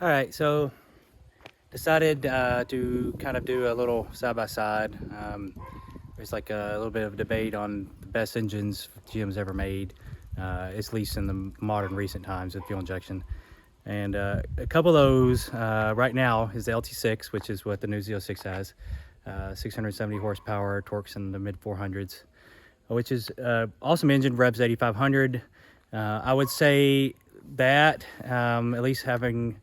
All right, so decided to kind of do a little side-by-side. There's like a little bit of debate on the best engines GM's ever made, at least in the modern recent times with fuel injection. And a couple of those right now is the LT6, which is what the new Z06 has. 670 horsepower, torques in the mid 400s, which is awesome engine, revs 8,500. I would say that at least having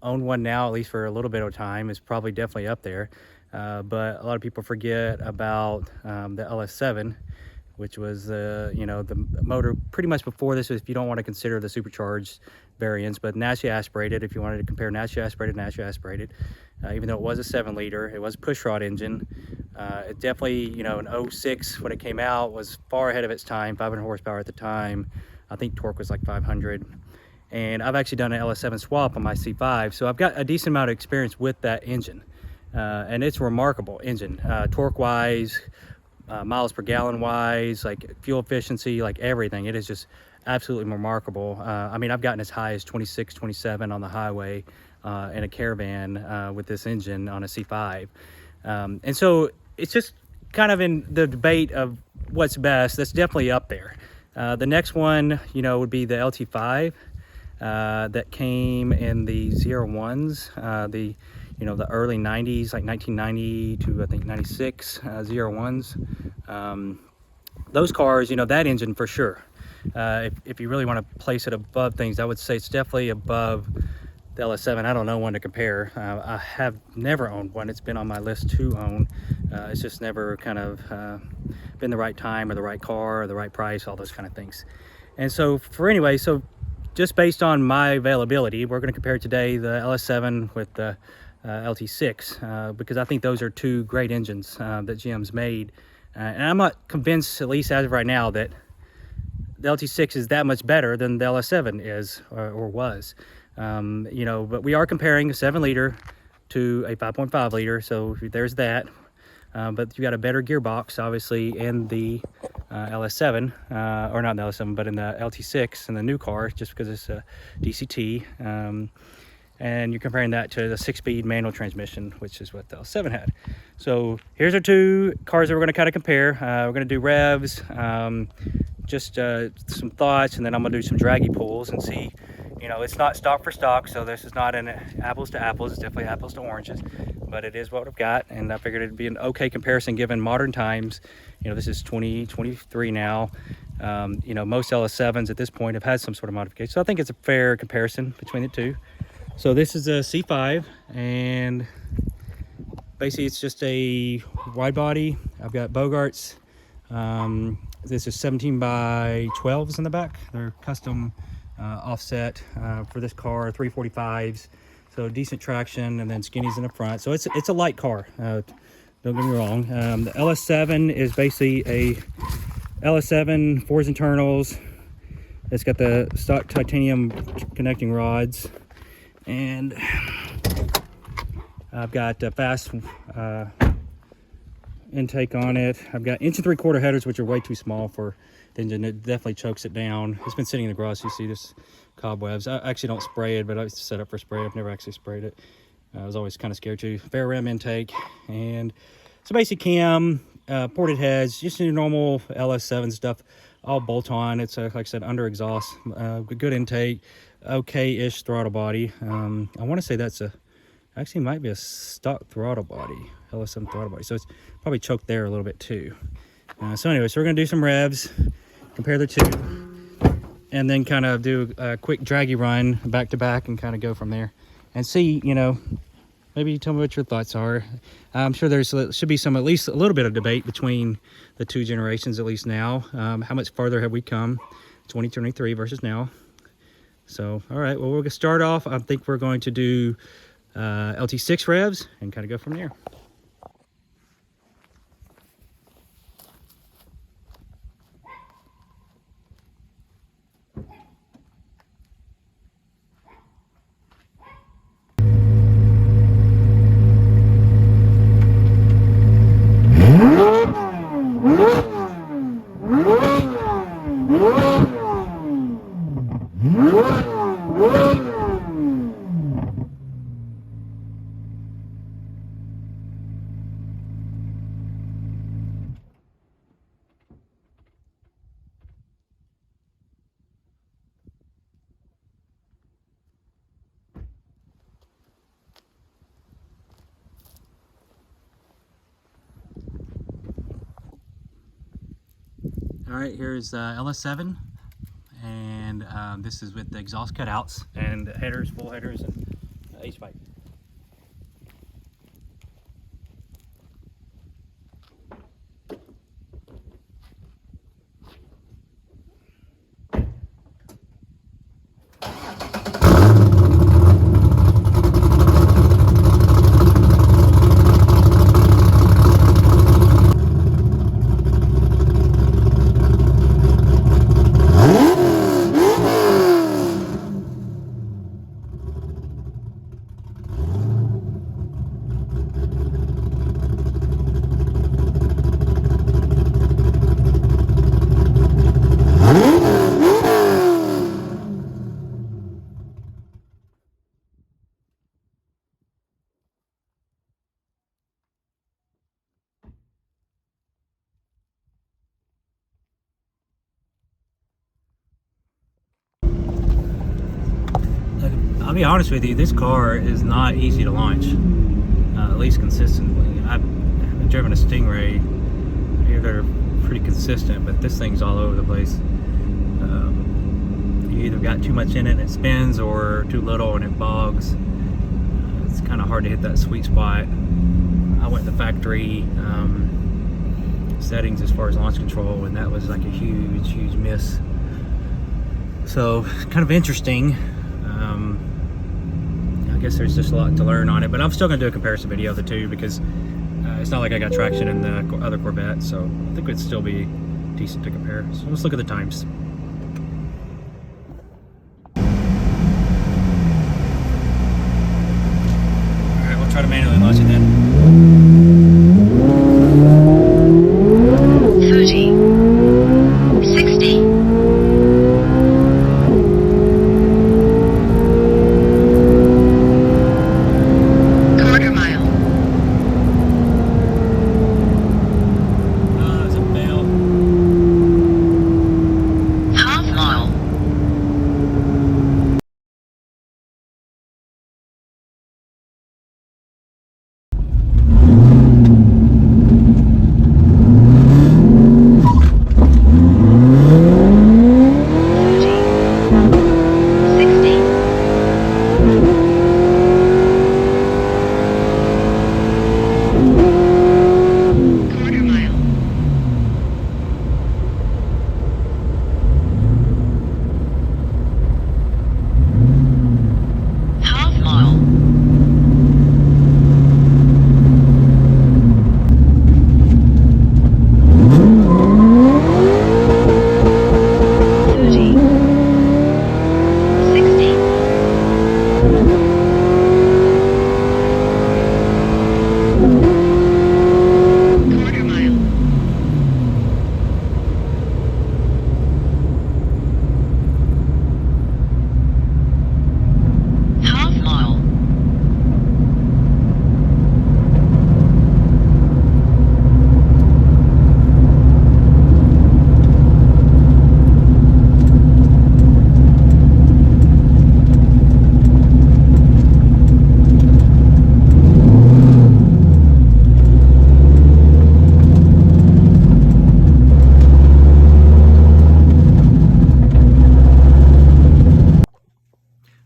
owned one now, at least for a little bit of time, is probably definitely up there. But a lot of people forget about the ls7, which was the motor pretty much before this, if you don't want to consider the supercharged variants, but naturally aspirated. If you wanted to compare naturally aspirated, even though it was a 7-liter, it was a pushrod engine. It definitely, in 06 when it came out, was far ahead of its time. 500 horsepower at the time. I think torque was like 500. And I've actually done an ls7 swap on my C5, so I've got a decent amount of experience with that engine. And it's a remarkable engine, torque wise, miles per gallon wise, like fuel efficiency, like everything. It is just absolutely remarkable. I mean, I've gotten as high as 26, 27 on the highway in a caravan with this engine on a C5. And so it's just kind of in the debate of what's best. That's definitely up there. The next one, would be the LT5 that came in the 01s, the early 90s, like 1990 to I think 96 01s. Those cars, that engine for sure. If you really want to place it above things, I would say it's definitely above the ls7. I don't know one to compare. I have never owned one. It's been on my list to own. It's just never kind of been the right time or the right car or the right price, all those kind of things. And so so just based on my availability, we're going to compare today the ls7 with the LT6 because I think those are two great engines that GM's made. And I'm not convinced, at least as of right now, that the LT6 is that much better than the ls7 is or was. But we are comparing a 7-liter to a 5.5 liter, so there's that. But you got a better gearbox, obviously, in the ls7, or not in the ls7, but in the LT6 in the new car, just because it's a DCT. And you're comparing that to the 6-speed manual transmission, which is what the ls7 had. So here's our two cars that we're going to kind of compare. We're going to do revs, just some thoughts, and then I'm going to do some draggy pulls and see. It's not stock for stock, so this is not an apples to apples. It's definitely apples to oranges, but it is what we've got, and I figured it'd be an okay comparison given modern times. This is 2023 now. Most ls7s at this point have had some sort of modification, so I think it's a fair comparison between the two. So this is a C5, and basically it's just a wide body. I've got Bogarts. This is 17 by 12s in the back. They're custom offset for this car, 345s. So decent traction, and then skinnies in the front. So it's a light car. Don't get me wrong. The ls7 is basically a ls7 4s internals. It's got the stock titanium connecting rods. And I've got a fast intake on it. I've got 1 3/4 headers, which are way too small for the engine. It definitely chokes it down. It's been sitting in the garage. You see this cobwebs. I actually don't spray it, but I set up for spray. I've never actually sprayed it. I was always kind of scared to. Fair rim intake, and it's a basic cam, ported heads, just your normal ls7 stuff, all bolt on. It's like I said, under exhaust, good intake. Okay-ish throttle body. I want to say that's actually might be a stock throttle body, ls7 throttle body. So it's probably choked there a little bit too. So anyway, so we're gonna do some revs, compare the two, and then kind of do a quick draggy run back to back and kind of go from there and see, maybe tell me what your thoughts are. I'm sure should be at least a little bit of debate between the two generations, at least now. How much farther have we come, 2023 versus now? So, all right, well, we're going to start off. I think we're going to do LT6 revs and kind of go from there. All right, here's ls7, and this is with the exhaust cutouts and headers, full headers, and ace pipe. I'll be honest with you, this car is not easy to launch, at least consistently. I've driven a Stingray, they're pretty consistent, but this thing's all over the place. You either got too much in it and it spins, or too little and it bogs. It's kind of hard to hit that sweet spot. I went to factory settings as far as launch control, and that was like a huge miss. So kind of interesting. I guess there's just a lot to learn on it, but I'm still going to do a comparison video of the two, because it's not like I got traction in the other Corvette, so I think it'd still be decent to compare. So let's look at the times. Alright, we'll try to manually launch it then. 30, 60.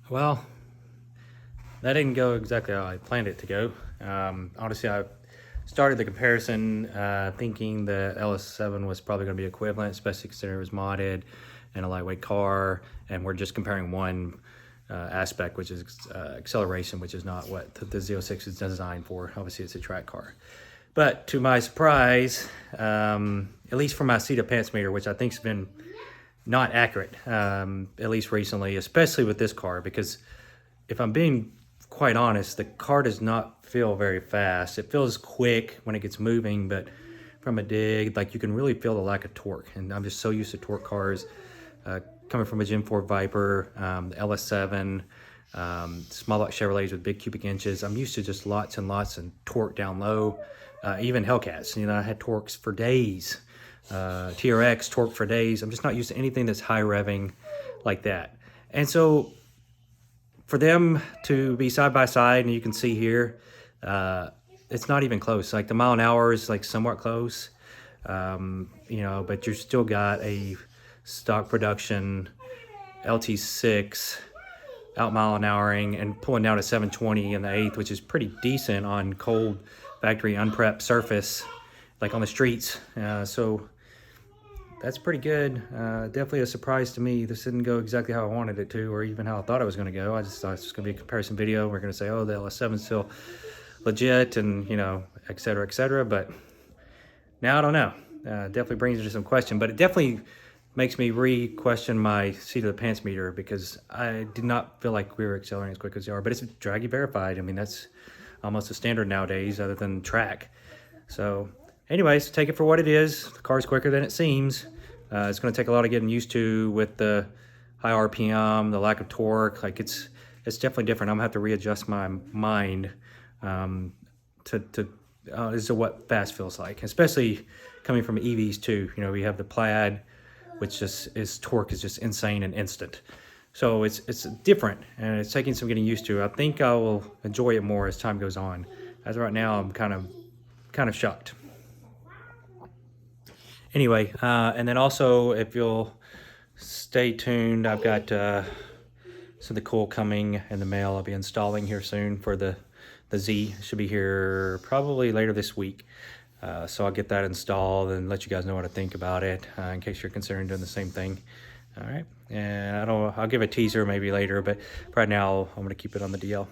Well, that didn't go exactly how I planned it to go. Honestly, I started the comparison thinking the ls7 was probably going to be equivalent, especially considering it was modded and a lightweight car, and we're just comparing one aspect, which is acceleration, which is not what the z06 is designed for. Obviously, it's a track car. But to my surprise, at least for my seat of pants meter, which I think has been not accurate, at least recently, especially with this car, because if I'm being quite honest, the car does not feel very fast. It feels quick when it gets moving, but from a dig, like, you can really feel the lack of torque. And I'm just so used to torque cars, coming from a Gen 4 Viper, the ls7, small block Chevrolets with big cubic inches. I'm used to just lots and lots and torque down low. Even Hellcats, you know, I had torques for days. TRX torque for days. I'm just not used to anything that's high revving like that. And so for them to be side by side, and you can see here, it's not even close. Like, the mile an hour is like somewhat close. You know, but you still got a stock production LT6 out mile an houring and pulling down to 720 in the 8th, which is pretty decent on cold factory unprepped surface, like on the streets. So that's pretty good. Definitely a surprise to me. This didn't go exactly how I wanted it to, or even how I thought it was going to go. I just thought it was going to be a comparison video. We're going to say, oh, the ls7's still legit, and you know, et cetera, et cetera. But now I don't know. Definitely brings into some question, but it definitely makes me re-question my seat of the pants meter, because I did not feel like we were accelerating as quick as they are. But it's dragy verified. I mean, that's almost a standard nowadays, other than track. So anyways, take it for what it is. The car's quicker than it seems. It's going to take a lot of getting used to with the high RPM, the lack of torque. Like it's definitely different. I'm gonna have to readjust my mind as to what fast feels like, especially coming from EVs too. You know, we have the Plaid, which just is torque is just insane and instant. So it's different, and it's taking some getting used to. I think I will enjoy it more as time goes on. As of right now, I'm kind of shocked. Anyway, and then also, if you'll stay tuned, I've got something cool coming in the mail. I'll be installing here soon for the Z. Should be here probably later this week. So I'll get that installed and let you guys know what I think about it, in case you're considering doing the same thing. All right, and I'll give a teaser maybe later, but right now I'm gonna keep it on the DL.